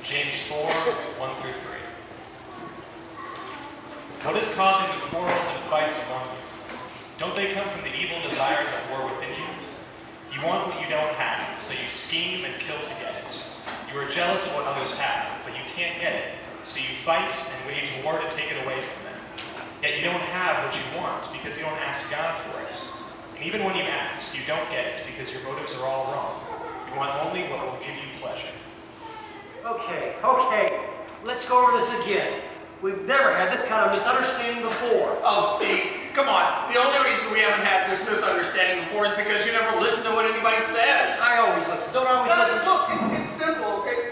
James 4, 1 through 3. What is causing the quarrels and fights among you? Don't they come from the evil desires at war within you? You want what you don't have, so you scheme and kill to get it. You are jealous of what others have, but you can't get it, so you fight and wage war to take it away from them. Yet you don't have what you want because you don't ask God for it. And even when you ask, you don't get it because your motives are all wrong. You want only what will give you pleasure. Okay. Let's go over this again. We've never had this kind of misunderstanding before. Oh, Steve, come on. The only reason we haven't had this misunderstanding before is because you never listen to what anybody says. I always listen. Don't always listen. Look, it's simple, okay?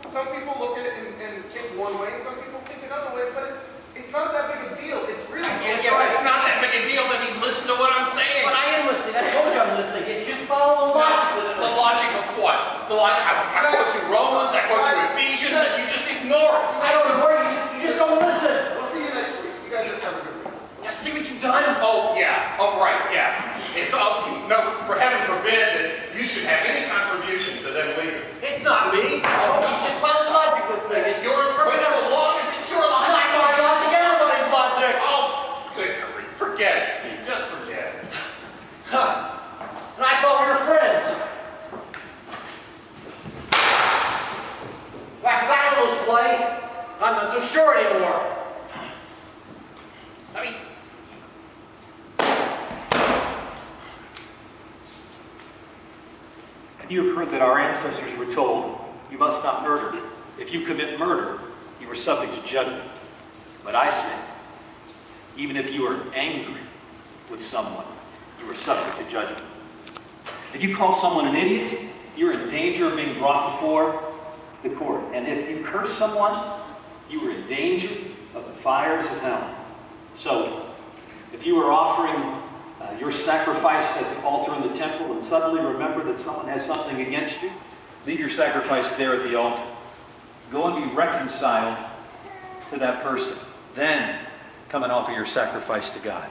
Some people look at it and think one way, and some people think another way, but it's not that big a deal. It's really If it's not that big a deal, then you listen to what I'm saying. But I am listening. I told you I'm listening. If you just follow the logic. The logic of what? The logic. I quote you Romans, I quote you Ephesians, and you just ignore it. I don't ignore you. You just don't listen. We'll see you next week. You guys just have a good week. You see what you've done? Oh, yeah. Oh, right, yeah. It's all, no, for heaven forbid that you should have any contribution to them leaving. It's not me. You just follow the logic of this thing. It's yours, but so long as it's your logic. Not my logic, everybody's logic. Oh, good grief. Forget it, Steve. Just forget it. Huh. And I thought we were friends. After that little display, I'm not so sure anymore. I mean, You have heard that our ancestors were told, you must not murder. If you commit murder, you are subject to judgment. But I say, even if you are angry with someone, you are subject to judgment. If you call someone an idiot, you're in danger of being brought before the court. And if you curse someone, you are in danger of the fires of hell. So, if you are offering your sacrifice at the altar in the temple and suddenly remember that someone has something against you, leave your sacrifice there at the altar. Go and be reconciled to that person. Then come and offer your sacrifice to God.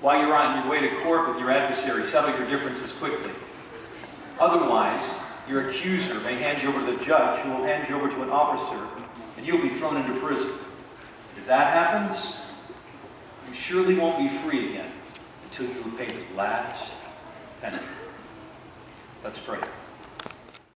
While you're on your way to court with your adversary, settle your differences quickly. Otherwise, your accuser may hand you over to the judge, who will hand you over to an officer, and you'll be thrown into prison. If that happens, you surely won't be free again until you have paid the last penny. Let's pray.